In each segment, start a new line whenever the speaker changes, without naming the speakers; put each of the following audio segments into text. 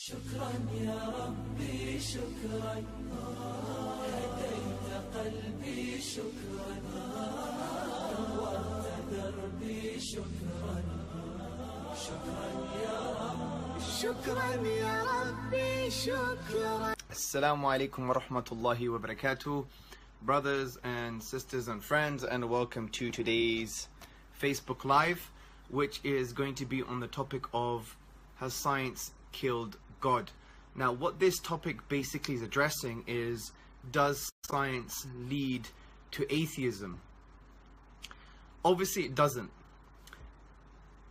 شكرا يا ربي شكرا هديت قلبي شكرا نورت دربي شكرا شكرا يا ربي شكرا يا ربي شكرا.
Assalamu alaikum wa rahmatullahi wa barakatuh, brothers and sisters and friends, and welcome to today's Facebook Live, which is going to be on the topic of has science killed God? Now, what this topic basically is addressing is, does science lead to atheism? Obviously it doesn't.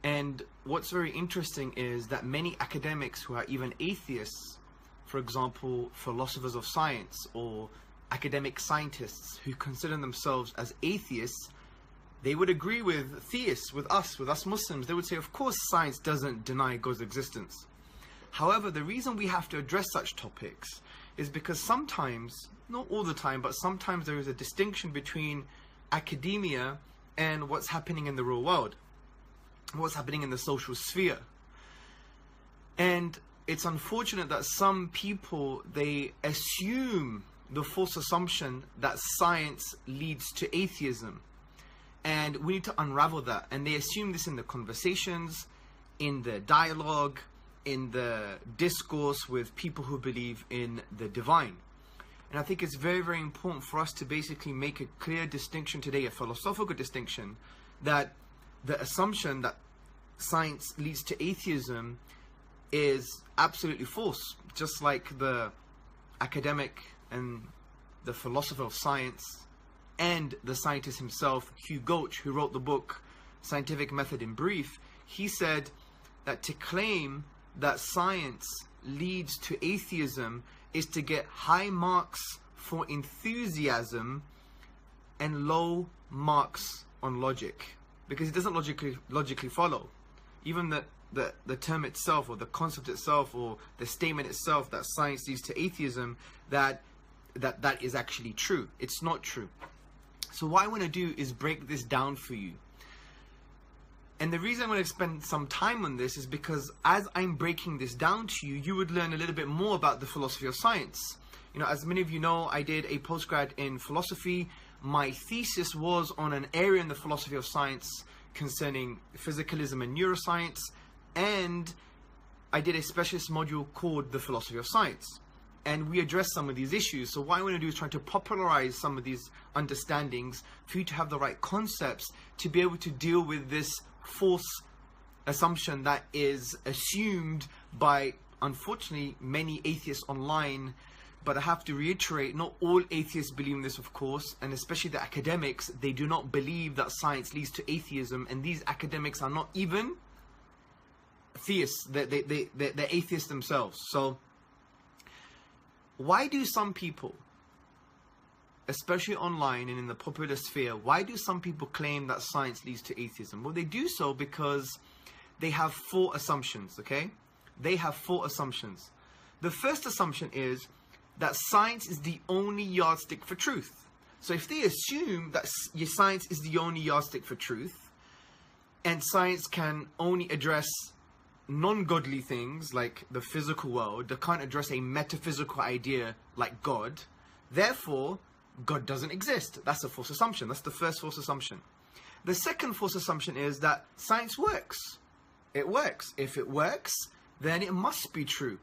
And what's very interesting is that many academics who are even atheists, for example, philosophers of science or academic scientists who consider themselves as atheists, they would agree with theists, with us Muslims. They would say, of course, science doesn't deny God's existence. However, the reason we have to address such topics is because sometimes, not all the time, but sometimes there is a distinction between academia and what's happening in the real world, what's happening in the social sphere. And it's unfortunate that some people, they assume the false assumption that science leads to atheism. And we need to unravel that. And they assume this in the conversations, in the dialogue, in the discourse with people who believe in the divine. And I think it's very, very important for us to basically make a clear distinction today, a philosophical distinction, that the assumption that science leads to atheism is absolutely false. Just like the academic and the philosopher of science and the scientist himself, Hugh Gauch, who wrote the book Scientific Method in Brief, he said that to claim that science leads to atheism is to get high marks for enthusiasm and low marks on logic, because it doesn't logically follow. Even the term itself, or the concept itself, or the statement itself that science leads to atheism, that is actually true. It's not true. So what I want to do is break this down for you. And the reason I'm going to spend some time on this is because as I'm breaking this down to you, you would learn a little bit more about the philosophy of science. You know, as many of you know, I did a postgrad in philosophy. My thesis was on an area in the philosophy of science concerning physicalism and neuroscience, and I did a specialist module called the philosophy of science. And we addressed some of these issues. So what I want to do is try to popularize some of these understandings for you to have the right concepts to be able to deal with this false assumption that is assumed by, unfortunately, many atheists online. But I have to reiterate, not all atheists believe in this, of course, and especially the academics, they do not believe that science leads to atheism, and these academics are not even theists, they're atheists themselves. So why do some people, especially online and in the popular sphere, why do some people claim that science leads to atheism? Well, they do so because they have four assumptions, okay? They have four assumptions. The first assumption is that science is the only yardstick for truth. So if they assume that science is the only yardstick for truth, and science can only address non-godly things like the physical world, they can't address a metaphysical idea like God, therefore God doesn't exist. That's a false assumption. That's the first false assumption. The second false assumption is that science works. It works. If it works, then it must be true.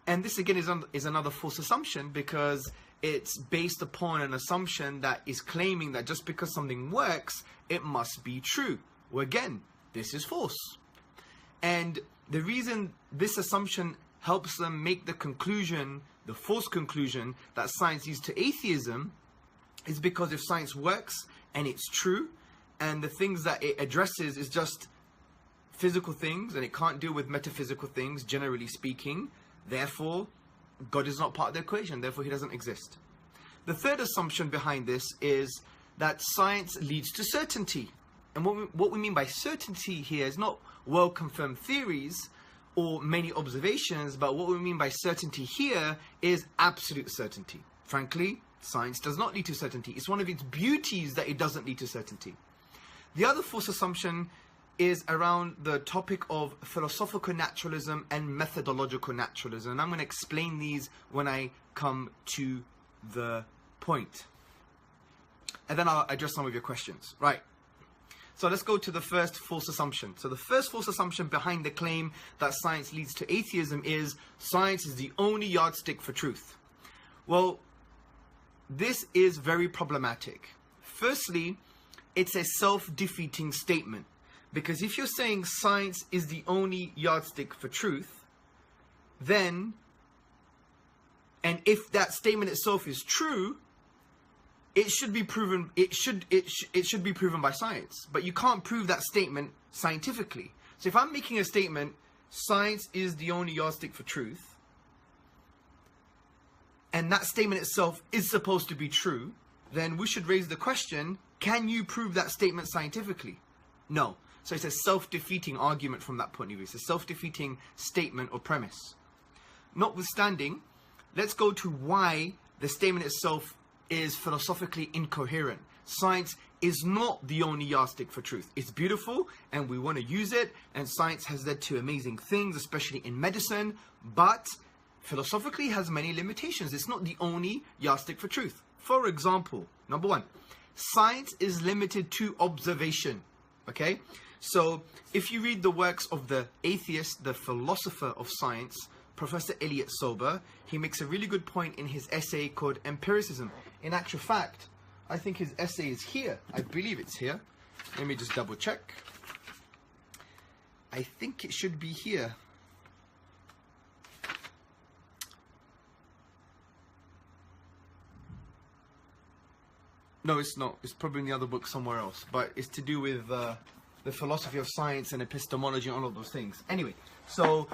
And this again is another false assumption, because it's based upon an assumption that is claiming that just because something works, it must be true. Well, again, this is false. And the reason this assumption helps them make the conclusion, the false conclusion, that science leads to atheism, is because if science works and it's true, and the things that it addresses is just physical things, and it can't deal with metaphysical things, generally speaking, therefore God is not part of the equation, therefore he doesn't exist. The third assumption behind this is that science leads to certainty. And what we mean by certainty here is not well-confirmed theories or many observations, but what we mean by certainty here is absolute certainty. Frankly, science does not lead to certainty. It's one of its beauties that it doesn't lead to certainty. The other false assumption is around the topic of philosophical naturalism and methodological naturalism. And I'm going to explain these when I come to the point. And then I'll address some of your questions. Right. So let's go to the first false assumption. So the first false assumption behind the claim that science leads to atheism is science is the only yardstick for truth. Well, this is very problematic. Firstly, it's a self-defeating statement. Because if you're saying science is the only yardstick for truth, then, and if that statement itself is true, it should be proven. It should be proven by science. But you can't prove that statement scientifically. So if I'm making a statement, science is the only yardstick for truth, and that statement itself is supposed to be true, then we should raise the question: can you prove that statement scientifically? No. So it's a self-defeating argument from that point of view. It's a self-defeating statement or premise. Notwithstanding, let's go to why the statement itself is philosophically incoherent. Science is not the only yardstick for truth. It's beautiful and we want to use it, and science has led to amazing things, especially in medicine, but philosophically has many limitations. It's not the only yardstick for truth. For example, number one, science is limited to observation. Okay? So if you read the works of the atheist, the philosopher of science, Professor Elliot Sober, he makes a really good point in his essay called Empiricism. In actual fact, I think his essay is here. I believe it's here. Let me just double check. I think it should be here. No, it's not. It's probably in the other book somewhere else. But it's to do with the philosophy of science and epistemology and all of those things. Anyway, so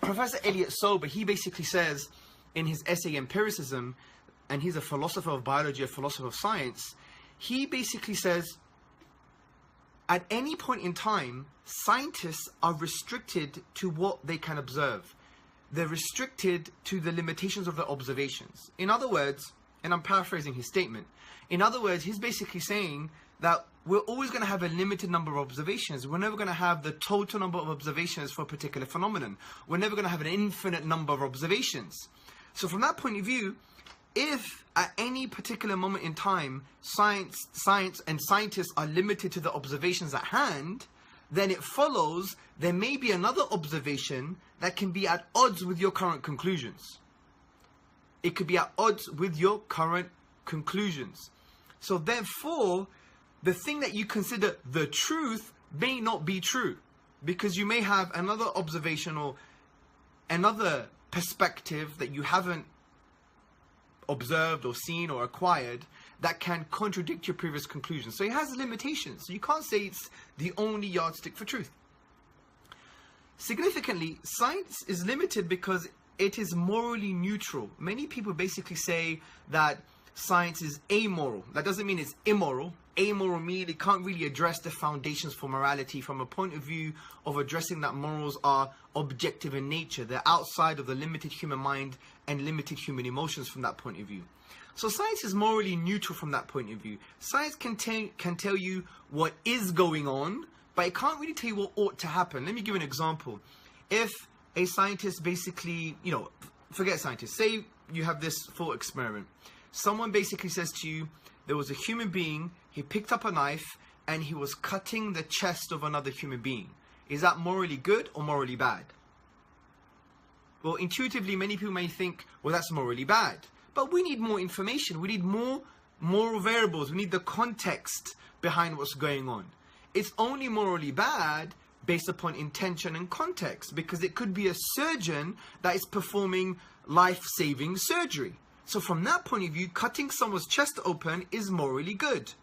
Professor Elliot Sober, he basically says in his essay Empiricism, and he's a philosopher of biology, a philosopher of science, he basically says at any point in time, scientists are restricted to what they can observe. They're restricted to the limitations of their observations. In other words, and I'm paraphrasing his statement, in other words, he's basically saying that we're always going to have a limited number of observations. We're never going to have the total number of observations for a particular phenomenon. We're never going to have an infinite number of observations. So from that point of view, if at any particular moment in time, science and scientists are limited to the observations at hand, then it follows there may be another observation that can be at odds with your current conclusions. It could be at odds with your current conclusions. So therefore, the thing that you consider the truth may not be true, because you may have another observation or another perspective that you haven't observed or seen or acquired that can contradict your previous conclusions. So it has limitations. So you can't say it's the only yardstick for truth. Significantly, science is limited because it is morally neutral. Many people basically say that science is amoral. That doesn't mean it's immoral. Amoral means it can't really address the foundations for morality from a point of view of addressing that morals are objective in nature. They're outside of the limited human mind and limited human emotions from that point of view. So science is morally neutral from that point of view. Science can tell you what is going on, but it can't really tell you what ought to happen. Let me give an example. If a scientist basically, forget scientists, say you have this thought experiment. Someone basically says to you, there was a human being, he picked up a knife and he was cutting the chest of another human being. Is that morally good or morally bad? Well, intuitively, many people may think, well, that's morally bad. But we need more information. We need more moral variables. We need the context behind what's going on. It's only morally bad based upon intention and context, because it could be a surgeon that is performing life-saving surgery. So from that point of view, cutting someone's chest open is morally good.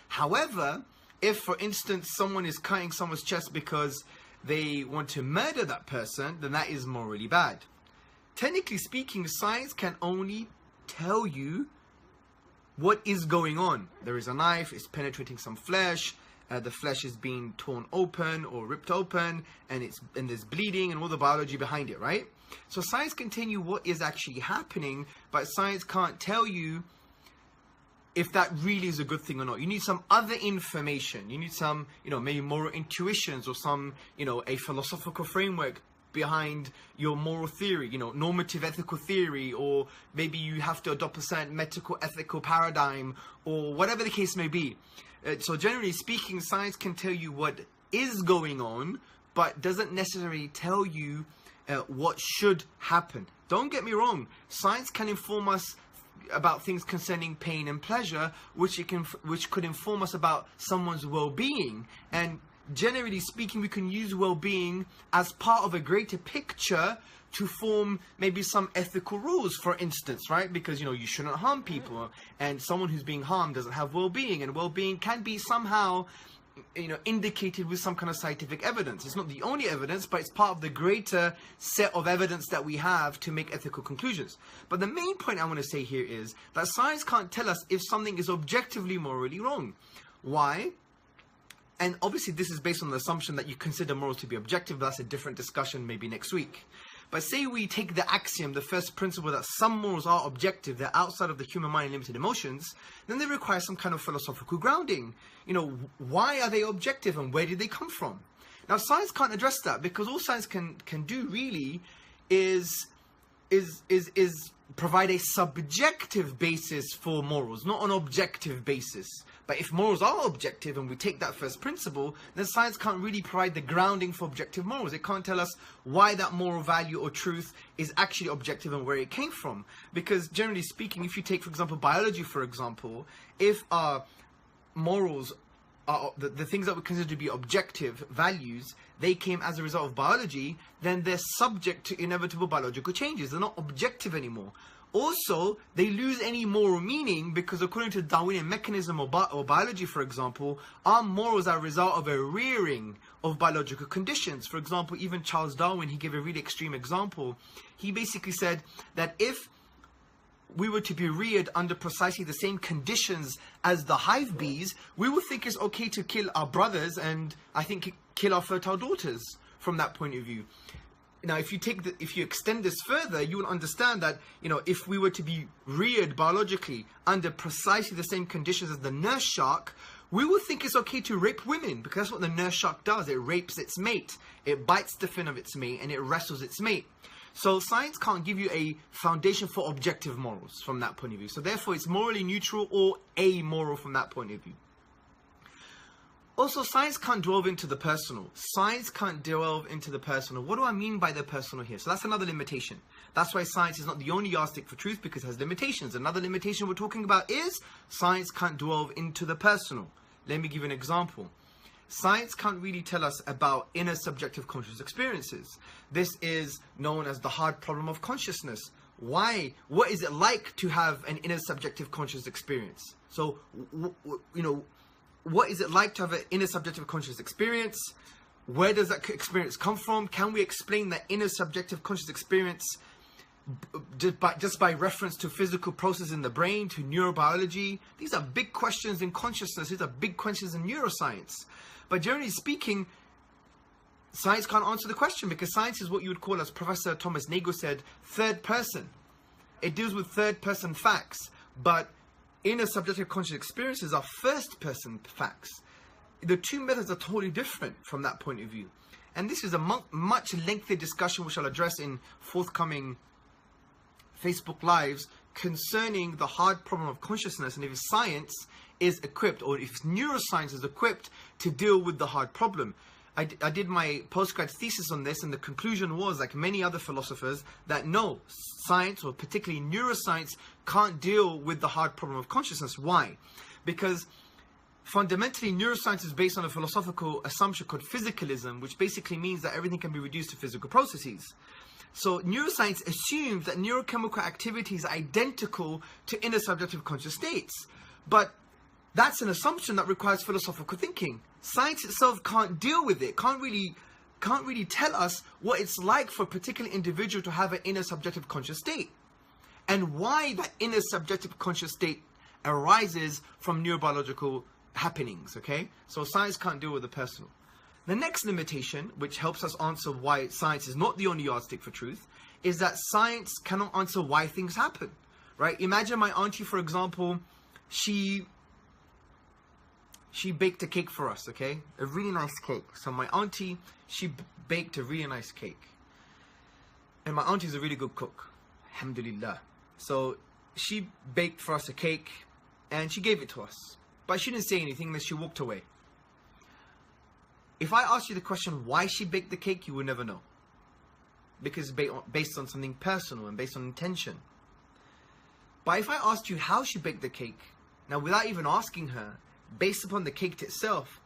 However, if, for instance, someone is cutting someone's chest because they want to murder that person, then that is morally bad. Technically speaking, science can only tell you what is going on. There is a knife, it's penetrating some flesh, the flesh is being torn open or ripped open, and there's bleeding and all the biology behind it, right? So science can tell you what is actually happening, but science can't tell you if that really is a good thing or not. You need some other information. You need some, maybe moral intuitions or some, a philosophical framework behind your moral theory, normative ethical theory, or maybe you have to adopt a certain medical ethical paradigm, or whatever the case may be. So generally speaking, science can tell you what is going on, but doesn't necessarily tell you what should happen. Don't get me wrong, science can inform us about things concerning pain and pleasure, which could inform us about someone's well-being. And generally speaking, we can use well-being as part of a greater picture to form maybe some ethical rules, for instance, right? Because, you shouldn't harm people, and someone who's being harmed doesn't have well-being, and well-being can be somehow, indicated with some kind of scientific evidence. It's not the only evidence, but it's part of the greater set of evidence that we have to make ethical conclusions. But the main point I want to say here is that science can't tell us if something is objectively morally wrong. Why? And obviously this is based on the assumption that you consider morals to be objective. That's a different discussion maybe next week. But say we take the axiom, the first principle, that some morals are objective, they're outside of the human mind and limited emotions, then they require some kind of philosophical grounding. Why are they objective and where did they come from? Now science can't address that, because all science can do really is provide a subjective basis for morals, not an objective basis. But if morals are objective and we take that first principle, then science can't really provide the grounding for objective morals. It can't tell us why that moral value or truth is actually objective and where it came from. Because generally speaking, if you take, for example, biology, for example, if our morals are the things that we consider to be objective values, they came as a result of biology, then they're subject to inevitable biological changes. They're not objective anymore. Also, they lose any moral meaning because according to Darwinian mechanism or biology, for example, our morals are a result of a rearing of biological conditions. For example, even Charles Darwin, he gave a really extreme example. He basically said that if we were to be reared under precisely the same conditions as the hive bees, we would think it's okay to kill our brothers and I think kill our fertile daughters from that point of view. Now, if you extend this further, you will understand that, if we were to be reared biologically under precisely the same conditions as the nurse shark, we would think it's okay to rape women, because that's what the nurse shark does. It rapes its mate. It bites the fin of its mate and it wrestles its mate. So science can't give you a foundation for objective morals from that point of view. So therefore, it's morally neutral or amoral from that point of view. Also, science can't delve into the personal. Science can't delve into the personal. What do I mean by the personal here? So that's another limitation. That's why science is not the only yardstick for truth, because it has limitations. Another limitation we're talking about is science can't delve into the personal. Let me give you an example. Science can't really tell us about inner subjective conscious experiences. This is known as the hard problem of consciousness. Why? What is it like to have an inner subjective conscious experience? So, what is it like to have an inner subjective conscious experience? Where does that experience come from? Can we explain that inner subjective conscious experience just by reference to physical processes in the brain, to neurobiology? These are big questions in consciousness. These are big questions in neuroscience. But generally speaking, science can't answer the question, because science is what you would call, as Professor Thomas Nagel said, third person. It deals with third person facts. But inner subjective conscious experiences are first person facts. The two methods are totally different from that point of view. And this is a much lengthier discussion which I'll address in forthcoming Facebook Lives concerning the hard problem of consciousness, and if science is equipped, or if neuroscience is equipped to deal with the hard problem. I did my postgrad thesis on this, and the conclusion was, like many other philosophers, that no, science, or particularly neuroscience, can't deal with the hard problem of consciousness. Why? Because fundamentally, neuroscience is based on a philosophical assumption called physicalism, which basically means that everything can be reduced to physical processes. So neuroscience assumes that neurochemical activity is identical to inner subjective conscious states. But that's an assumption that requires philosophical thinking. Science itself can't deal with it, can't really tell us what it's like for a particular individual to have an inner subjective conscious state, and why that inner subjective conscious state arises from neurobiological happenings, okay? So science can't deal with the personal. The next limitation, which helps us answer why science is not the only yardstick for truth, is that science cannot answer why things happen, right? Imagine my auntie, for example, she baked a cake for us, okay? A really nice cake. So my auntie, she baked a really nice cake. And my auntie is a really good cook. Alhamdulillah. So she baked for us a cake and she gave it to us. But she didn't say anything, then she walked away. If I asked you the question why she baked the cake, you would never know. Because it's based on something personal and based on intention. But if I asked you how she baked the cake, now without even asking her, based upon the cake itself,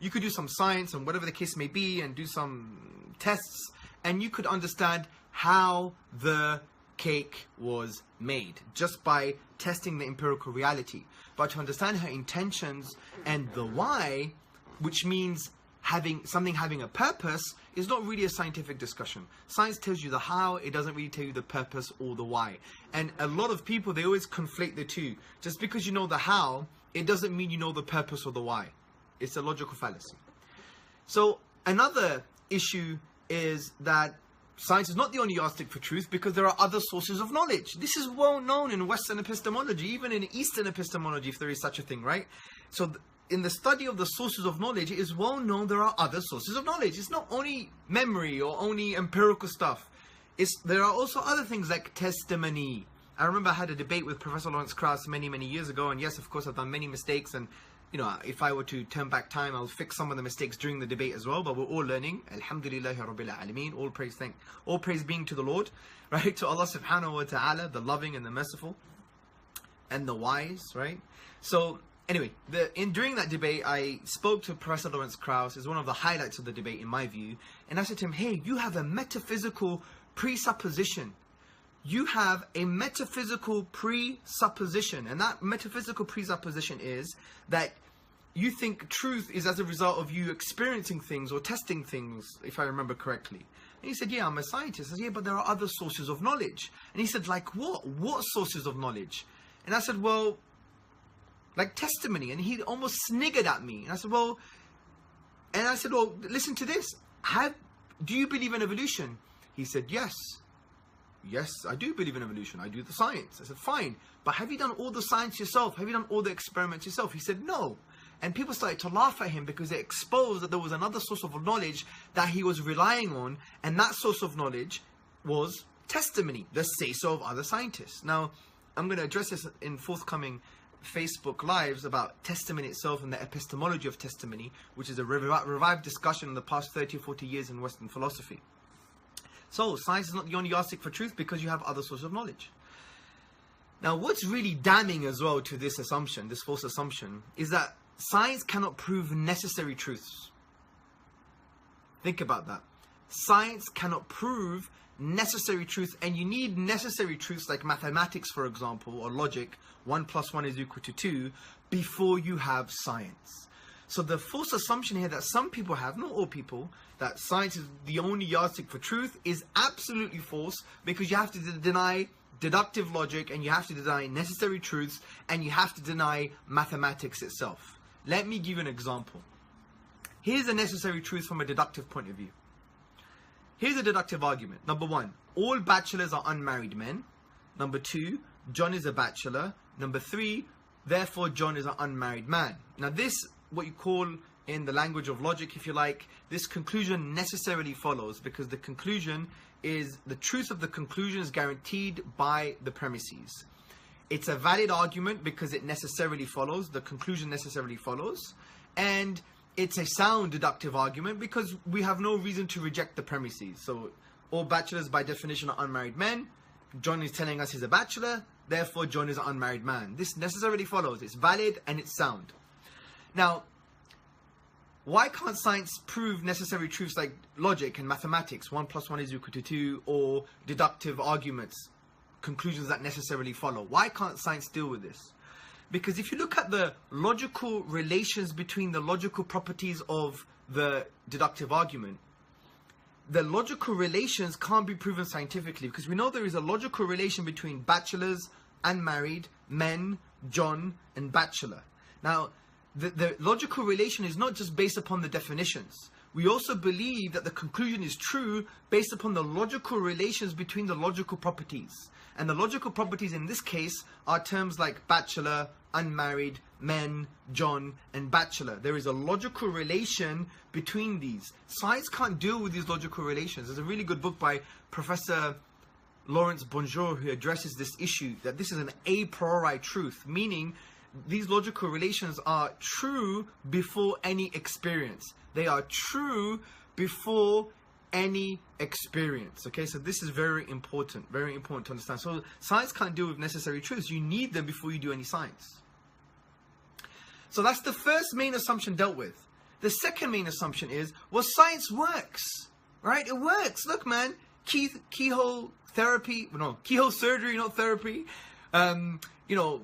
you could do some science and whatever the case may be and do some tests, and you could understand how the cake was made just by testing the empirical reality. But to understand her intentions and the why, which means having a purpose, is not really a scientific discussion. Science tells you the how, it doesn't really tell you the purpose or the why. And a lot of people, they always conflate the two. Just because you know the how, it doesn't mean you know the purpose or the why. It's a logical fallacy. So another issue is that science is not the only yardstick for truth, because there are other sources of knowledge. This is well known in Western epistemology, even in Eastern epistemology, if there is such a thing, right? So in the study of the sources of knowledge, it is well known there are other sources of knowledge. It's not only memory or only empirical stuff. There are also other things like testimony. I remember I had a debate with Professor Lawrence Krauss many years ago, and yes, of course, I've done many mistakes, and you know, if I were to turn back time, I'll fix some of the mistakes during the debate as well, but we're all learning. Alhamdulillahi Rabbil Alameen. All praise being to the Lord, right? To Allah subhanahu wa ta'ala, the loving and the merciful and the wise, right? So anyway, during that debate, I spoke to Professor Lawrence Krauss. It's one of the highlights of the debate in my view. And I said to him, hey, you have a metaphysical presupposition. You have a metaphysical presupposition. And that metaphysical presupposition is that you think truth is as a result of you experiencing things or testing things, if I remember correctly. And he said, yeah, I'm a scientist. I said, yeah, but there are other sources of knowledge. And he said, like what? What sources of knowledge? And I said, well, like testimony. And he almost sniggered at me. And I said, well, listen to this. Do you believe in evolution? He said, yes. Yes, I do believe in evolution. I do the science. I said, fine. But have you done all the science yourself? Have you done all the experiments yourself? He said, no. And people started to laugh at him because they exposed that there was another source of knowledge that he was relying on. And that source of knowledge was testimony, the say-so of other scientists. Now, I'm going to address this in forthcoming Facebook Lives about testimony itself and the epistemology of testimony, which is a revived discussion in the past 30 or 40 years in Western philosophy. So, science is not the only yardstick for truth because you have other sources of knowledge. Now, what's really damning as well to this assumption, this false assumption, is that science cannot prove necessary truths. Think about that. Science cannot prove necessary truth, and you need necessary truths like mathematics, for example, or logic, 1 + 1 = 2, before you have science. So the false assumption here that some people have, not all people, that science is the only yardstick for truth is absolutely false, because you have to deny deductive logic, and you have to deny necessary truths, and you have to deny mathematics itself. Let me give you an example. Here's a necessary truth from a deductive point of view. Here's a deductive argument. Number 1, all bachelors are unmarried men. Number 2, John is a bachelor. Number 3, therefore John is an unmarried man. Now this, what you call in the language of logic, if you like, this conclusion necessarily follows, because the conclusion is, the truth of the conclusion is guaranteed by the premises. It's a valid argument because it necessarily follows, the conclusion necessarily follows, and it's a sound deductive argument because we have no reason to reject the premises. So all bachelors by definition are unmarried men. John is telling us he's a bachelor, therefore John is an unmarried man. This necessarily follows. It's valid and it's sound. Now, why can't science prove necessary truths like logic and mathematics, 1 + 1 = 2, or deductive arguments, conclusions that necessarily follow? Why can't science deal with this? Because if you look at the logical relations between the logical properties of the deductive argument, the logical relations can't be proven scientifically, because we know there is a logical relation between bachelors, unmarried, men, John, and bachelor. Now, the logical relation is not just based upon the definitions. we also believe that the conclusion is true based upon the logical relations between the logical properties. And the logical properties in this case are terms like bachelor, unmarried, men, John, and bachelor. There is a logical relation between these. Science can't deal with these logical relations. There's a really good book by Professor Lawrence Bonjour who addresses this issue, that this is an a priori truth, meaning these logical relations are true before any experience. They are true before any experience. Okay, so this is very important to understand. So science can't deal with necessary truths. You need them before you do any science. So that's the first main assumption dealt with. The second main assumption is, well, science works, right? It works. Look, man, keyhole therapy, no, keyhole surgery, not therapy. You know,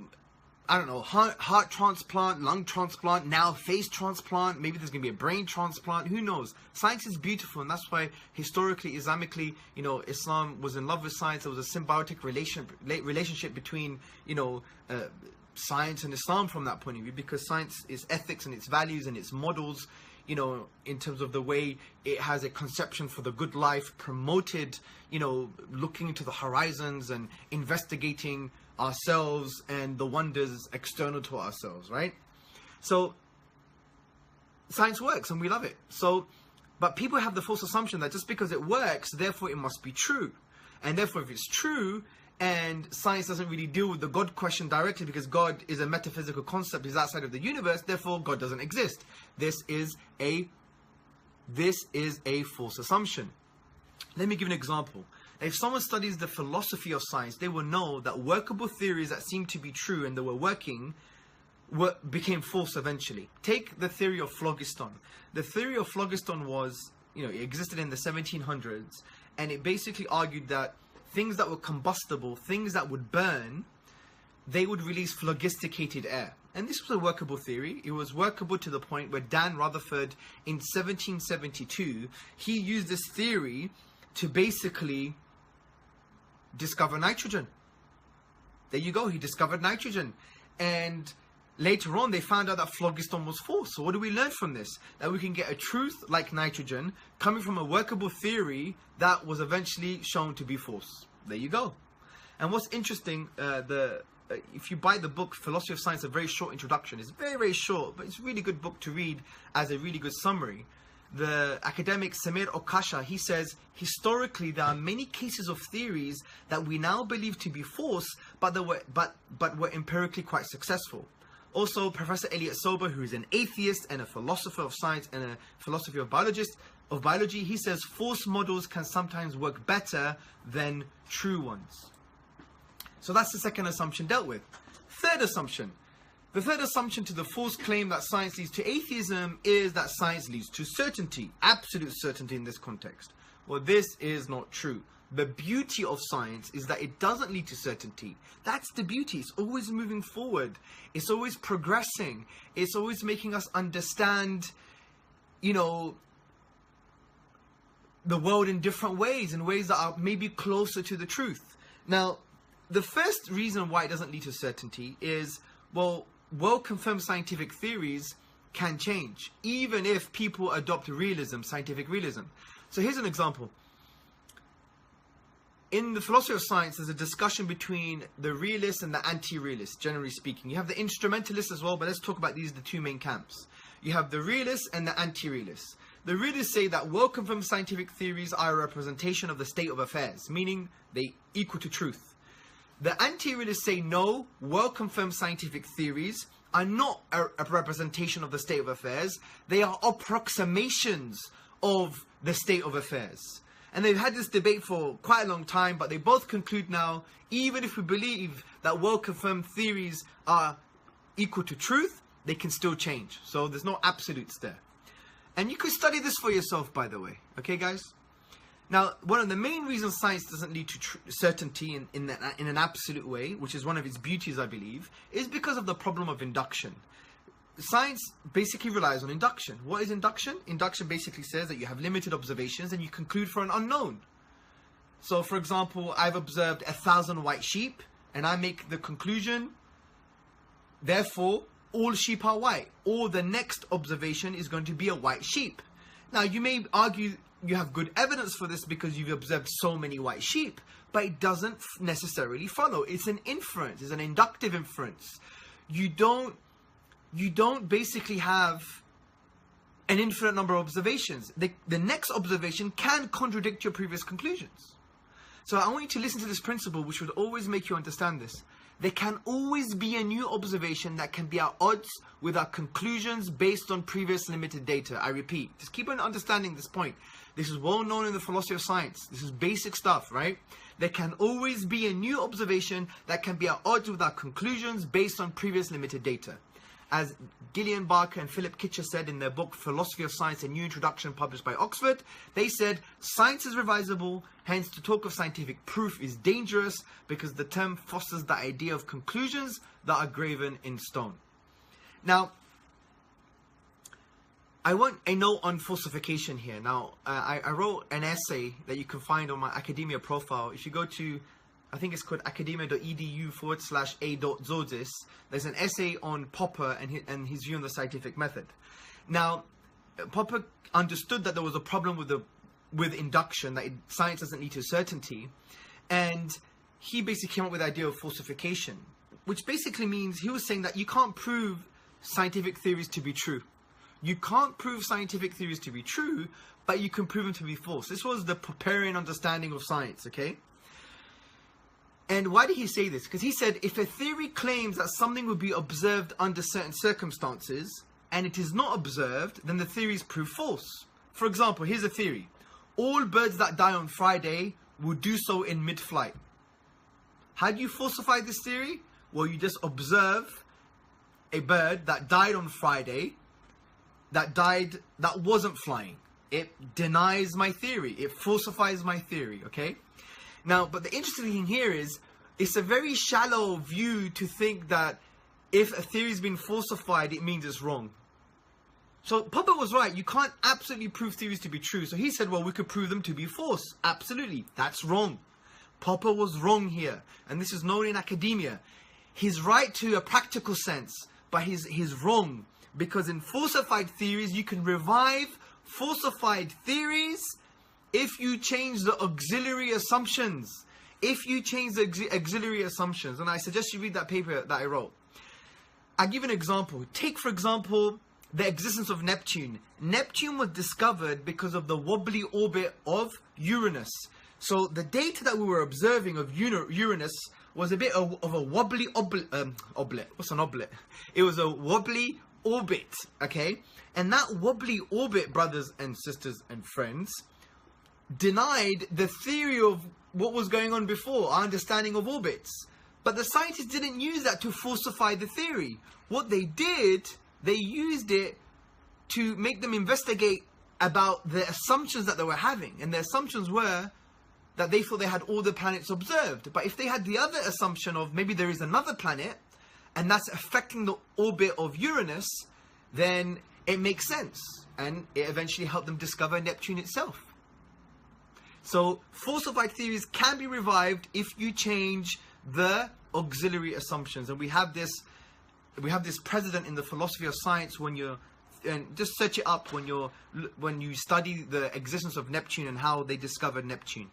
I don't know, heart transplant, lung transplant, now face transplant, maybe there's going to be a brain transplant, who knows? Science is beautiful, and that's why historically, Islamically, you know, Islam was in love with science. There was a symbiotic relationship between, you know, science and Islam from that point of view, because science is ethics and its values and its models, you know, in terms of the way it has a conception for the good life, promoted, you know, looking into the horizons and investigating ourselves and the wonders external to ourselves, right? So science works and we love it. So, but people have the false assumption that just because it works, therefore it must be true. And therefore if it's true, and science doesn't really deal with the God question directly because God is a metaphysical concept, he's outside of the universe, therefore God doesn't exist. This is a false assumption. Let me give an example. If someone studies the philosophy of science, they will know that workable theories that seem to be true and that were working became false eventually. Take the theory of phlogiston. The theory of phlogiston was, you know, it existed in the 1700s, and it basically argued that things that were combustible, things that would burn, they would release phlogisticated air. And this was a workable theory. It was workable to the point where Dan Rutherford in 1772, he used this theory to basically discover nitrogen. There you go, he discovered nitrogen. And later on they found out that phlogiston was false. So what do we learn from this? That we can get a truth like nitrogen coming from a workable theory that was eventually shown to be false. There you go. And what's interesting, if you buy the book Philosophy of Science, a very short introduction, it's very, very short, but it's a really good book to read as a really good summary. The academic Samir Okasha, he says, historically there are many cases of theories that we now believe to be false, but were empirically quite successful. Also, Professor Elliot Sober, who is an atheist and a philosopher of science and a philosophy of biology, he says false models can sometimes work better than true ones. So that's the second assumption dealt with. Third assumption. The third assumption to the false claim that science leads to atheism is that science leads to certainty, absolute certainty in this context. Well, this is not true. The beauty of science is that it doesn't lead to certainty. That's the beauty. It's always moving forward. It's always progressing. It's always making us understand, you know, the world in different ways, in ways that are maybe closer to the truth. Now, the first reason why it doesn't lead to certainty is, well, well-confirmed scientific theories can change, even if people adopt realism, scientific realism. So here's an example. In the philosophy of science, there's a discussion between the realists and the anti-realists, generally speaking. You have the instrumentalists as well, but let's talk about these, the two main camps. You have the realists and the anti-realists. The realists say that well-confirmed scientific theories are a representation of the state of affairs, meaning they equal to truth. The anti-realists say no, well-confirmed scientific theories are not a representation of the state of affairs. They are approximations of the state of affairs. And they've had this debate for quite a long time, but they both conclude now, even if we believe that well-confirmed theories are equal to truth, they can still change. So there's no absolutes there. And you could study this for yourself, by the way. Okay, guys? Now, one of the main reasons science doesn't lead to certainty in an absolute way, which is one of its beauties, I believe, is because of the problem of induction. Science basically relies on induction. What is induction? Induction basically says that you have limited observations and you conclude for an unknown. So, for example, I've observed 1,000 white sheep and I make the conclusion, therefore, all sheep are white. Or the next observation is going to be a white sheep. Now, you may argue you have good evidence for this because you've observed so many white sheep, but it doesn't necessarily follow. It's an inference, it's an inductive inference. You don't basically have an infinite number of observations. The next observation can contradict your previous conclusions. So I want you to listen to this principle, which would always make you understand this. There can always be a new observation that can be at odds with our conclusions based on previous limited data. I repeat, just keep on understanding this point. This is well known in the philosophy of science. This is basic stuff, right? There can always be a new observation that can be at odds with our conclusions based on previous limited data. As Gillian Barker and Philip Kitcher said in their book Philosophy of Science, a New Introduction, published by Oxford, they said, science is revisable, hence to talk of scientific proof is dangerous because the term fosters the idea of conclusions that are graven in stone. Now, I want a note on falsification here. Now, I wrote an essay that you can find on my academia profile. If you go to, I think it's called academia.edu/a.Tzortzis. There's an essay on Popper and his view on the scientific method. Now, Popper understood that there was a problem with induction, that science doesn't lead to certainty, and he basically came up with the idea of falsification, which basically means he was saying that you can't prove scientific theories to be true. You can't prove scientific theories to be true, but you can prove them to be false. This was the Popperian understanding of science, okay? And why did he say this? Because he said, if a theory claims that something will be observed under certain circumstances, and it is not observed, then the theory is proved false. For example, here's a theory. All birds that die on Friday will do so in mid-flight. How do you falsify this theory? Well, you just observe a bird that died on Friday, that wasn't flying. It denies my theory. It falsifies my theory, okay? Now, but the interesting thing here is, it's a very shallow view to think that if a theory's been falsified, it means it's wrong. So Popper was right. You can't absolutely prove theories to be true. So he said, well, we could prove them to be false. Absolutely. That's wrong. Popper was wrong here. And this is known in academia. He's right to a practical sense, but he's wrong. Because in falsified theories, you can revive falsified theories if you change the auxiliary assumptions. If you change the auxiliary assumptions. And I suggest you read that paper that I wrote. I'll give an example. Take, for example, the existence of Neptune. Neptune was discovered because of the wobbly orbit of Uranus. So the data that we were observing of Uranus was a bit of a wobbly oblet. What's an oblet? It was a wobbly orbit, okay? And that wobbly orbit, brothers and sisters and friends, denied the theory of what was going on before, our understanding of orbits. But the scientists didn't use that to falsify the theory. What they did, they used it to make them investigate about the assumptions that they were having. And the assumptions were that they thought they had all the planets observed. But if they had the other assumption of maybe there is another planet, and that's affecting the orbit of Uranus, then it makes sense. And it eventually helped them discover Neptune itself. So falsified theories can be revived if you change the auxiliary assumptions. And we have this precedent in the philosophy of science when you're, and just search it up when you study the existence of Neptune and how they discovered Neptune.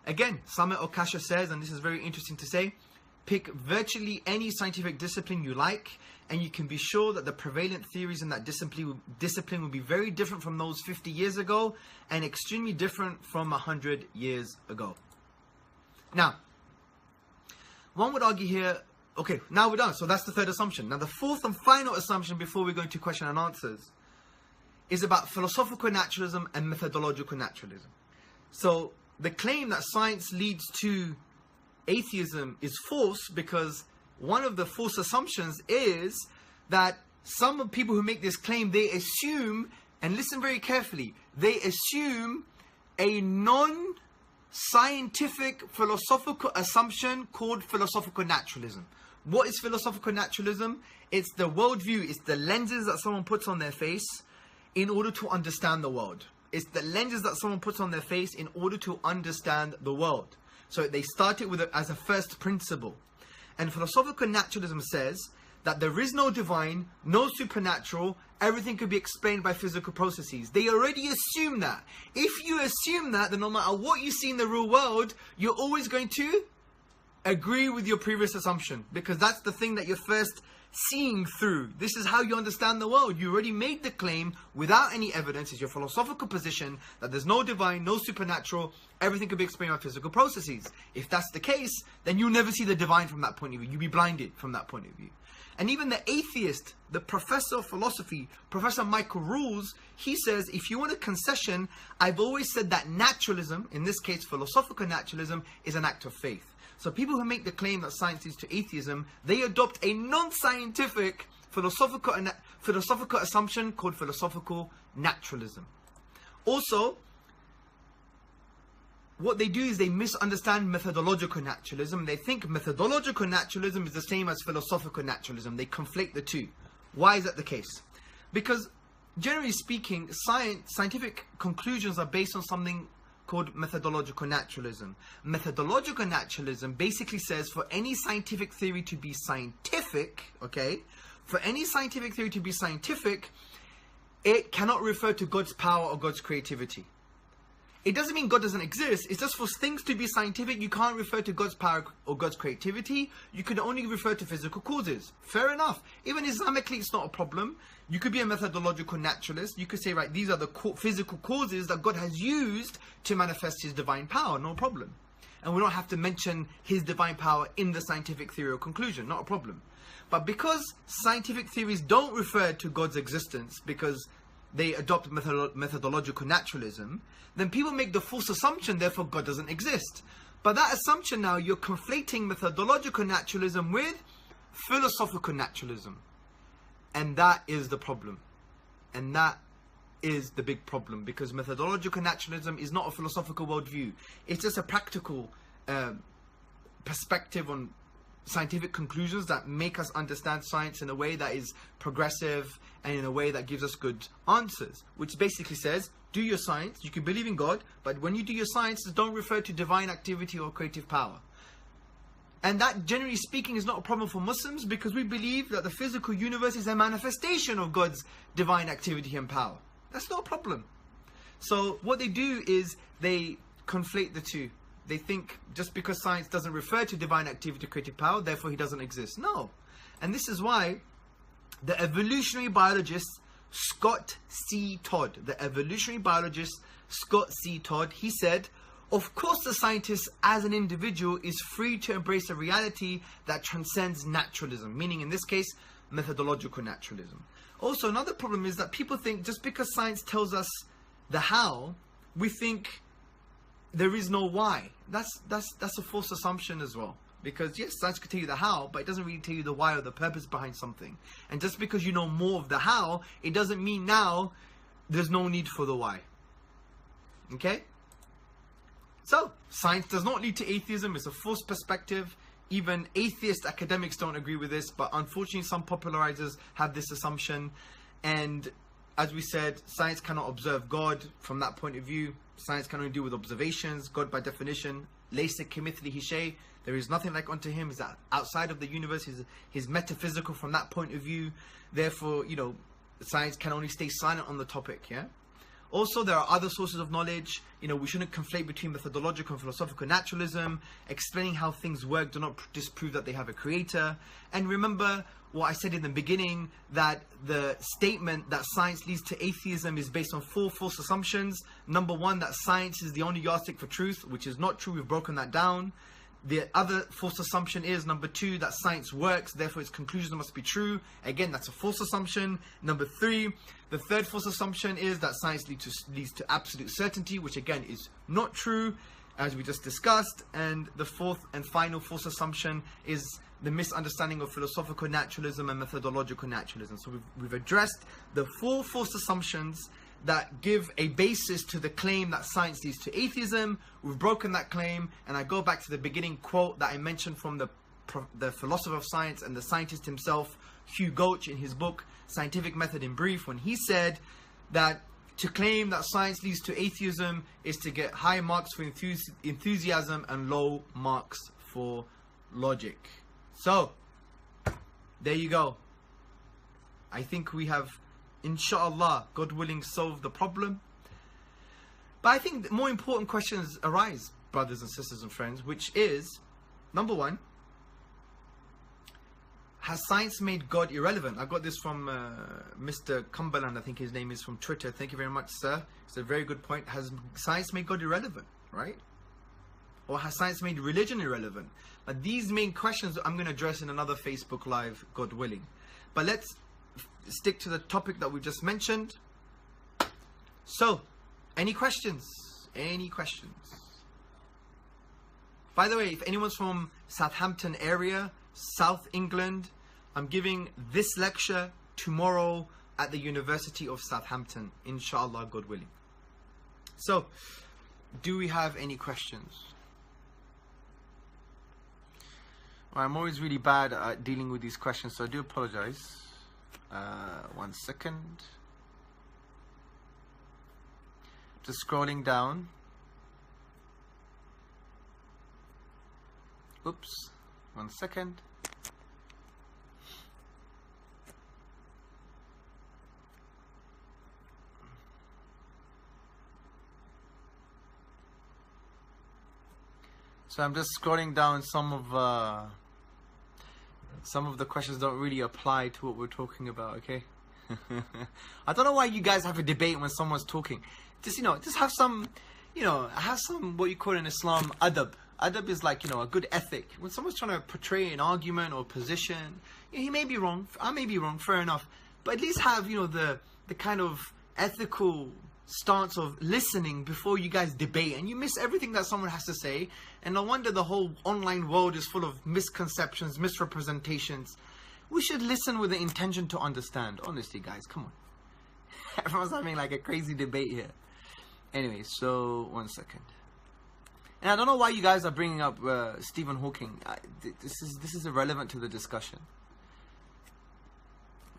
Again, Samit Okasha says, and this is very interesting to say, pick virtually any scientific discipline you like, and you can be sure that the prevalent theories in that discipline will be very different from those 50 years ago, and extremely different from 100 years ago. Now, one would argue here, okay, now we're done. So that's the third assumption. Now the fourth and final assumption before we go into question and answers is about philosophical naturalism and methodological naturalism. So the claim that science leads to atheism is false because one of the false assumptions is that some people who make this claim, they assume, and listen very carefully, they assume a non-scientific philosophical assumption called philosophical naturalism. What is philosophical naturalism? It's the worldview, it's the lenses that someone puts on their face in order to understand the world. It's the lenses that someone puts on their face in order to understand the world. So they start it with as a first principle. And philosophical naturalism says that there is no divine, no supernatural, everything could be explained by physical processes. They already assume that. If you assume that, then no matter what you see in the real world, you're always going to agree with your previous assumption, because that's the thing that you're first seeing through. This is how you understand the world. You already made the claim without any evidence. It's your philosophical position that there's no divine, no supernatural, everything could be explained by physical processes. If that's the case, then you'll never see the divine from that point of view. You'll be blinded from that point of view. And even the atheist, the professor of philosophy, Professor Michael Rules, he says, if you want a concession, I've always said that naturalism, in this case philosophical naturalism, is an act of faith. So people who make the claim that science leads to atheism, they adopt a non-scientific philosophical assumption called philosophical naturalism. Also, what they do is they misunderstand methodological naturalism. They think methodological naturalism is the same as philosophical naturalism. They conflate the two. Why is that the case? Because generally speaking, scientific conclusions are based on something called methodological naturalism. Methodological naturalism basically says for any scientific theory to be scientific, okay, for any scientific theory to be scientific, it cannot refer to God's power or God's creativity. It doesn't mean God doesn't exist. It's just for things to be scientific, you can't refer to God's power or God's creativity. You can only refer to physical causes. Fair enough. Even Islamically, it's not a problem. You could be a methodological naturalist. You could say, right, these are the physical causes that God has used to manifest his divine power. No problem. And we don't have to mention his divine power in the scientific theory or conclusion. Not a problem. But because scientific theories don't refer to God's existence because they adopt methodological naturalism, then people make the false assumption, therefore God doesn't exist. But that assumption now, you're conflating methodological naturalism with philosophical naturalism. And that is the problem. And that is the big problem, because methodological naturalism is not a philosophical worldview. It's just a practical perspective on scientific conclusions that make us understand science in a way that is progressive and in a way that gives us good answers, which basically says, do your science, you can believe in God, but when you do your science, don't refer to divine activity or creative power. And that, generally speaking, is not a problem for Muslims, because we believe that the physical universe is a manifestation of God's divine activity and power. That's not a problem. So what they do is they conflate the two. They think just because science doesn't refer to divine activity, creative power, therefore he doesn't exist. No. And this is why the evolutionary biologist Scott C. Todd, he said, of course the scientist as an individual is free to embrace a reality that transcends naturalism, meaning in this case, methodological naturalism. Also, another problem is that people think just because science tells us the how, we think there is no why. That's a false assumption as well. Because yes, science can tell you the how, but it doesn't really tell you the why or the purpose behind something. And just because you know more of the how, it doesn't mean now there's no need for the why. Okay? So, science does not lead to atheism. It's a false perspective. Even atheist academics don't agree with this, but unfortunately some popularizers have this assumption. And as we said, science cannot observe God from that point of view. Science can only deal with observations. God, by definition, laysa kamithlihi shay. There is nothing like unto him. He's outside of the universe. He's metaphysical from that point of view. Therefore, you know, science can only stay silent on the topic. Yeah. Also, there are other sources of knowledge. You know, we shouldn't conflate between methodological and philosophical naturalism. Explaining how things work do not disprove that they have a creator. And remember what I said in the beginning, that the statement that science leads to atheism is based on 4 false assumptions. Number 1, that science is the only yardstick for truth, which is not true. We've broken that down. The other false assumption is, number 2, that science works, therefore its conclusions must be true. Again, that's a false assumption. Number 3, the third false assumption is that science leads to absolute certainty, which again is not true, as we just discussed. And the fourth and final false assumption is the misunderstanding of philosophical naturalism and methodological naturalism. So we've addressed the 4 false assumptions that give a basis to the claim that science leads to atheism. We've broken that claim, and I go back to the beginning quote that I mentioned from the philosopher of science and the scientist himself, Hugh Gauch, in his book Scientific Method in Brief, when he said that to claim that science leads to atheism is to get high marks for enthusiasm and low marks for logic. So there you go. I think we have, inshallah, God willing, solved the problem. But I think more important questions arise, brothers and sisters and friends, which is, number one, has science made God irrelevant? I got this from Mr. Cumberland, I think his name is, from Twitter. Thank you very much, sir. It's a very good point. Has science made God irrelevant, right? Or has science made religion irrelevant? But these main questions I'm going to address in another Facebook Live, God willing. But let's stick to the topic that we just mentioned. So, any questions? Any questions? By the way, if anyone's from Southampton area, South England, I'm giving this lecture tomorrow at the University of Southampton, inshallah, God willing. So, do we have any questions? Well, I'm always really bad at dealing with these questions, so I do apologize. 1 second. Just scrolling down. Oops. 1 second. So I'm just scrolling down. Some of the questions don't really apply to what we're talking about, okay? I don't know why you guys have a debate when someone's talking. Just, just have some, have some, what you call in Islam, adab. Adab is like, a good ethic. When someone's trying to portray an argument or position, he may be wrong, I may be wrong, fair enough. But at least have, the kind of ethical stance of listening before you guys debate, and you miss everything that someone has to say. And no wonder the whole online world is full of misconceptions, misrepresentations. We should listen with the intention to understand. Honestly, guys, come on. Everyone's having like a crazy debate here. Anyway, so 1 second. And I don't know why you guys are bringing up Stephen Hawking. This is irrelevant to the discussion.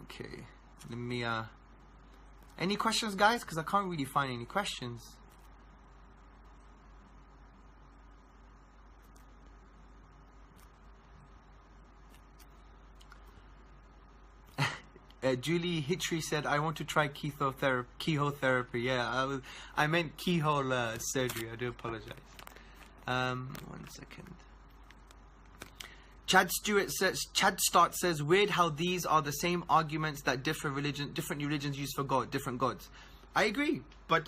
Okay, let me any questions, guys? Because I can't really find any questions. Julie Hitchery said, I want to try keyhole therapy. Yeah, I meant keyhole surgery. I do apologize. 1 second. Chad Start says, weird how these are the same arguments that different religions use for God, different gods. I agree, but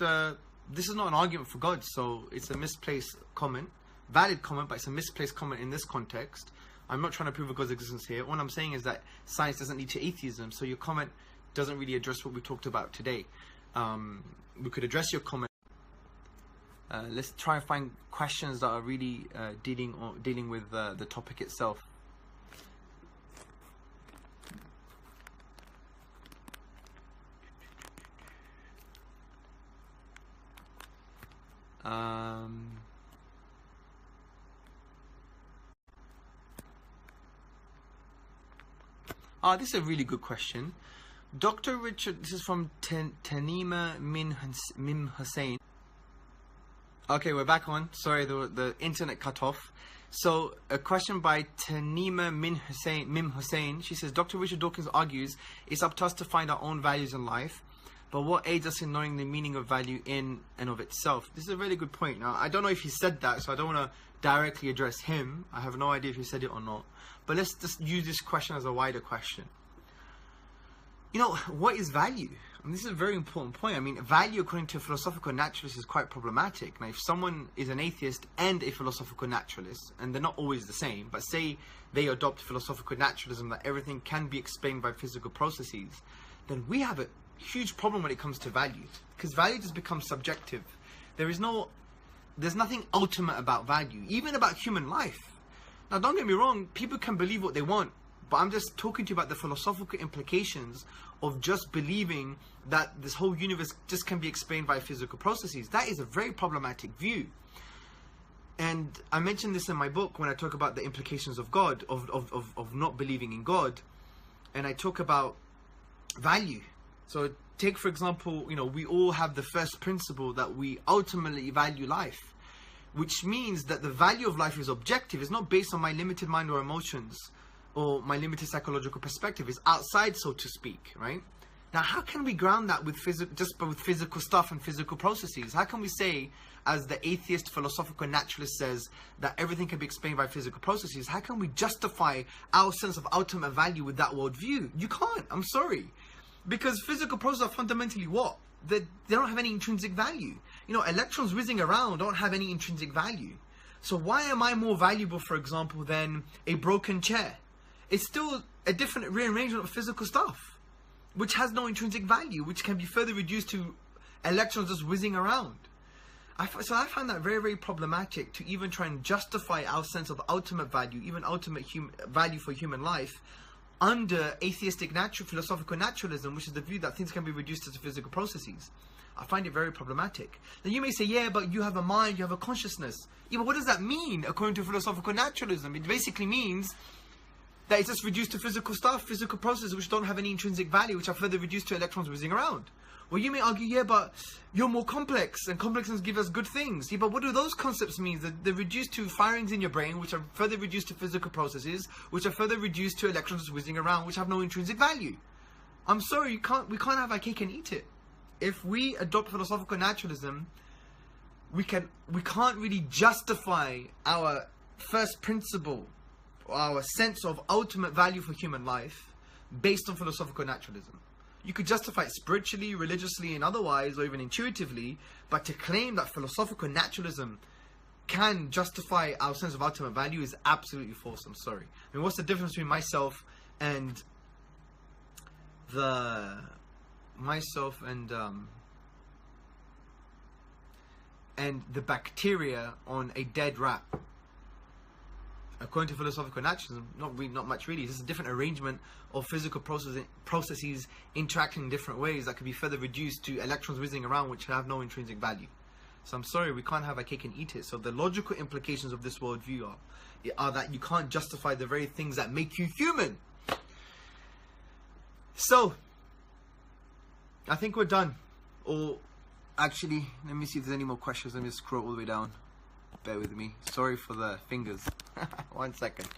this is not an argument for God, so it's a misplaced comment. Valid comment, but it's a misplaced comment in this context. I'm not trying to prove a God's existence here. All I'm saying is that science doesn't lead to atheism, so your comment doesn't really address what we talked about today. We could address your comment. Let's try and find questions that are really dealing with the topic itself. This is a really good question. Dr. Richard, this is from Tanima Mim Hussein. Okay, we're back on. Sorry, the internet cut off. So, a question by Tanima Mim Hussein. She says, Dr. Richard Dawkins argues it's up to us to find our own values in life, but what aids us in knowing the meaning of value in and of itself? This is a really good point. Now, I don't know if he said that, so I don't want to directly address him. I have no idea if he said it or not. But let's just use this question as a wider question. What is value? And this is a very important point. I mean, value according to philosophical naturalists is quite problematic. Now, if someone is an atheist and a philosophical naturalist, and they're not always the same, but say they adopt philosophical naturalism that everything can be explained by physical processes, then we have a huge problem when it comes to value, because value just becomes subjective. There's nothing ultimate about value, even about human life. Now, don't get me wrong, people can believe what they want, but I'm just talking to you about the philosophical implications of just believing that this whole universe just can be explained by physical processes. That is a very problematic view. And I mentioned this in my book when I talk about the implications of God, of not believing in God. And I talk about value. So take, for example, we all have the first principle that we ultimately value life, which means that the value of life is objective. It's not based on my limited mind or emotions, or my limited psychological perspective is outside, so to speak, right? Now, how can we ground that with with physical stuff and physical processes? How can we say, as the atheist philosophical naturalist says, that everything can be explained by physical processes? How can we justify our sense of ultimate value with that worldview? You can't. I'm sorry. Because physical processes are fundamentally what? They don't have any intrinsic value. You know, electrons whizzing around don't have any intrinsic value. So why am I more valuable, for example, than a broken chair? It's still a different rearrangement of physical stuff, which has no intrinsic value, which can be further reduced to electrons just whizzing around. So I find that very, very problematic to even try and justify our sense of ultimate value, even ultimate value for human life, under atheistic philosophical naturalism, which is the view that things can be reduced to physical processes. I find it very problematic. Now you may say, yeah, but you have a mind, you have a consciousness. Yeah, but what does that mean according to philosophical naturalism? It basically means that it's just reduced to physical stuff, physical processes which don't have any intrinsic value, which are further reduced to electrons whizzing around. Well, you may argue, yeah, but you're more complex, and complexness give us good things. Yeah, but what do those concepts mean? That they're reduced to firings in your brain, which are further reduced to physical processes, which are further reduced to electrons whizzing around, which have no intrinsic value. I'm sorry, we can't have our cake and eat it. If we adopt philosophical naturalism, we can't really justify our first principle, our sense of ultimate value for human life, based on philosophical naturalism. You could justify it spiritually, religiously, and otherwise, or even intuitively, but to claim that philosophical naturalism can justify our sense of ultimate value is absolutely false. I'm sorry. I mean, what's the difference between myself and the bacteria on a dead rat? According to philosophical naturalism, not much really. It's just a different arrangement of physical processes interacting in different ways that could be further reduced to electrons whizzing around, which have no intrinsic value. So I'm sorry, we can't have our cake and eat it. So the logical implications of this worldview are that you can't justify the very things that make you human. So I think we're done. Or actually, let me see if there's any more questions. Let me scroll all the way down. Bear with me. Sorry for the fingers. 1 second.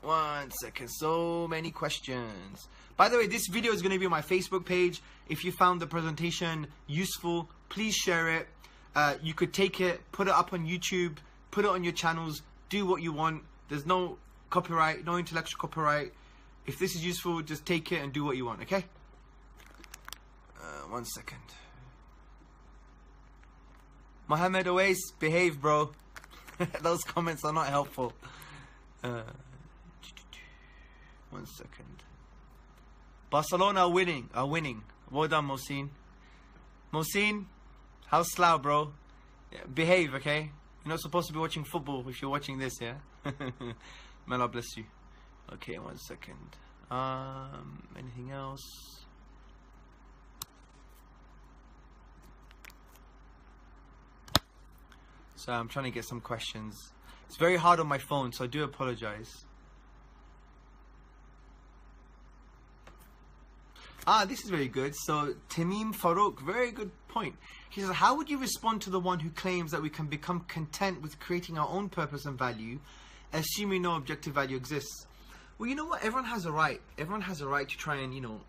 1 second. So many questions. By the way, this video is going to be on my Facebook page. If you found the presentation useful, please share it. You could take it, put it up on YouTube, put it on your channels, do what you want. There's no copyright, no intellectual copyright. If this is useful, just take it and do what you want, okay? 1 second. Mohammed Awais, behave, bro. Those comments are not helpful. 1 second. Barcelona are winning. Well done, Mohsin. Mohsin, how's Slough, bro? Yeah, behave, okay? You're not supposed to be watching football if you're watching this, yeah? May Allah bless you. Okay, 1 second. Anything else? So I'm trying to get some questions. It's very hard on my phone, so I do apologize. This is very good. So Tamim Farouk, very good point. He says, how would you respond to the one who claims that we can become content with creating our own purpose and value, assuming no objective value exists? Well, you know what? Everyone has a right. Everyone has a right to try and, you know,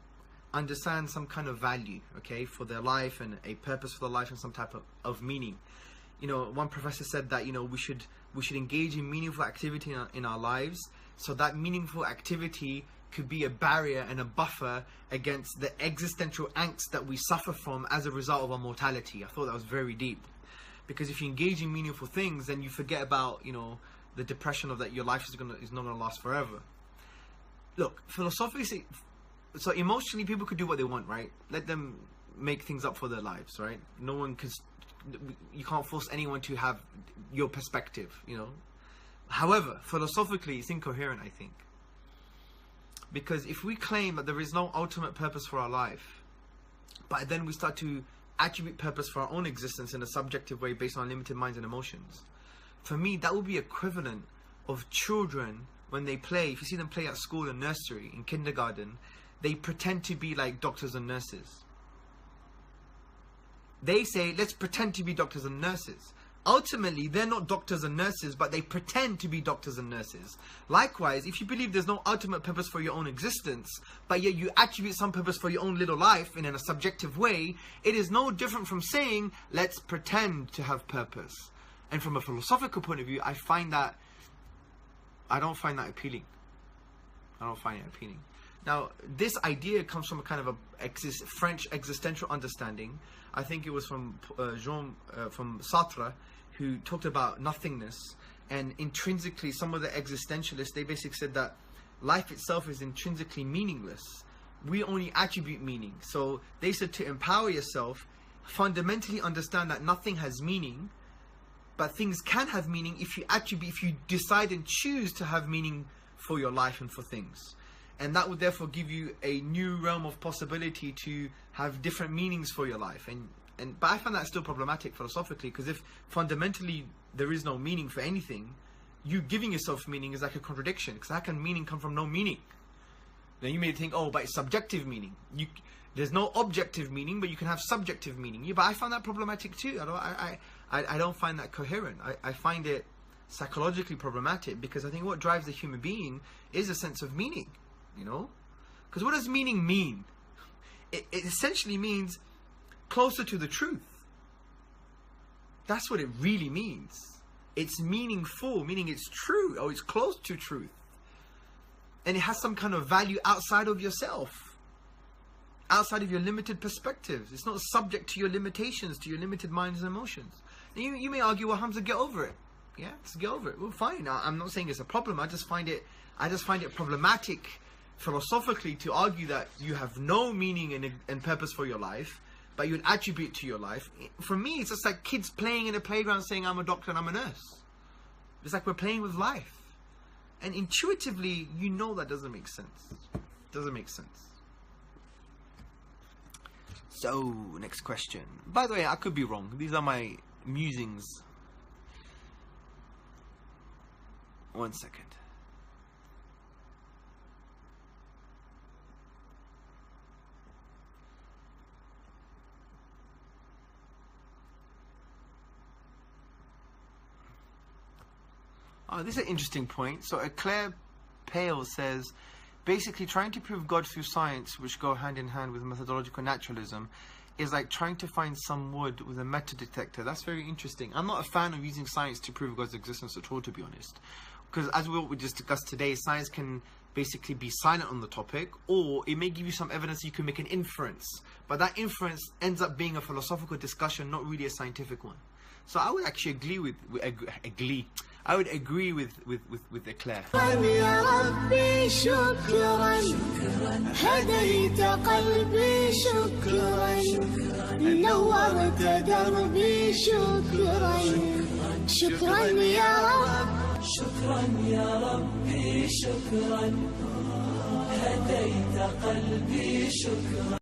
understand some kind of value, okay, for their life and a purpose for their life and some type of meaning. You know, one professor said that, you know, we should engage in meaningful activity in our lives, so that meaningful activity could be a barrier and a buffer against the existential angst that we suffer from as a result of our mortality. I thought that was very deep, because if you engage in meaningful things, then you forget about, you know, the depression of that your life is not gonna last forever. Look, philosophically, so emotionally, people could do what they want, right? Let them make things up for their lives, right? No one can. You can't force anyone to have your perspective, you know. However, philosophically, it's incoherent, I think. Because if we claim that there is no ultimate purpose for our life, but then we start to attribute purpose for our own existence in a subjective way based on limited minds and emotions, for me, that would be equivalent of children when they play. If you see them play at school and nursery, in kindergarten, they pretend to be like doctors and nurses. They say, let's pretend to be doctors and nurses. ultimately they're not doctors and nurses, but they pretend to be doctors and nurses. Likewise, if you believe there's no ultimate purpose for your own existence, but yet you attribute some purpose for your own little life in a subjective way, it is no different from saying, let's pretend to have purpose. And from a philosophical point of view, I don't find that appealing. I don't find it appealing. Now, this idea comes from a kind of a French existential understanding. I think it was from from Sartre, who talked about nothingness. And intrinsically, some of the existentialists, they basically said that life itself is intrinsically meaningless. We only attribute meaning. So they said to empower yourself, fundamentally understand that nothing has meaning, but things can have meaning if you decide and choose to have meaning for your life and for things. And that would therefore give you a new realm of possibility to have different meanings for your life. But I find that still problematic philosophically, because if fundamentally there is no meaning for anything, you giving yourself meaning is like a contradiction, because how can meaning come from no meaning? Then you may think, oh, but it's subjective meaning. There's no objective meaning, but you can have subjective meaning. Yeah, but I find that problematic too. I don't find that coherent. I find it psychologically problematic, because I think what drives a human being is a sense of meaning. You know, because what does meaning mean? It essentially means closer to the truth. That's what it really means. It's meaningful, meaning it's true, or it's close to truth. And it has some kind of value outside of yourself, outside of your limited perspectives. It's not subject to your limitations, to your limited minds and emotions. And you may argue, well, Hamza, get over it. Yeah, just get over it. Well, fine. I'm not saying it's a problem. I just find it problematic philosophically to argue that you have no meaning and purpose for your life, but you would attribute to your life. For me, it's just like kids playing in a playground saying, I'm a doctor and I'm a nurse. It's like we're playing with life. And intuitively, you know that doesn't make sense. It doesn't make sense. So, next question. By the way, I could be wrong. These are my musings. One second. Oh, this is an interesting point. So Claire Pale says, basically trying to prove God through science, which go hand in hand with methodological naturalism, is like trying to find some wood with a metal detector. That's very interesting. I'm not a fan of using science to prove God's existence at all, to be honest. Because as we just discussed today, science can basically be silent on the topic, or it may give you some evidence you can make an inference. But that inference ends up being a philosophical discussion, not really a scientific one. So I would actually agree with Claire.
يا ربي شكرا هديت قلبي شكرا نورت دربي شكرا شكرا يا رب
شكرا يا ربي شكرا هديت قلبي شكرا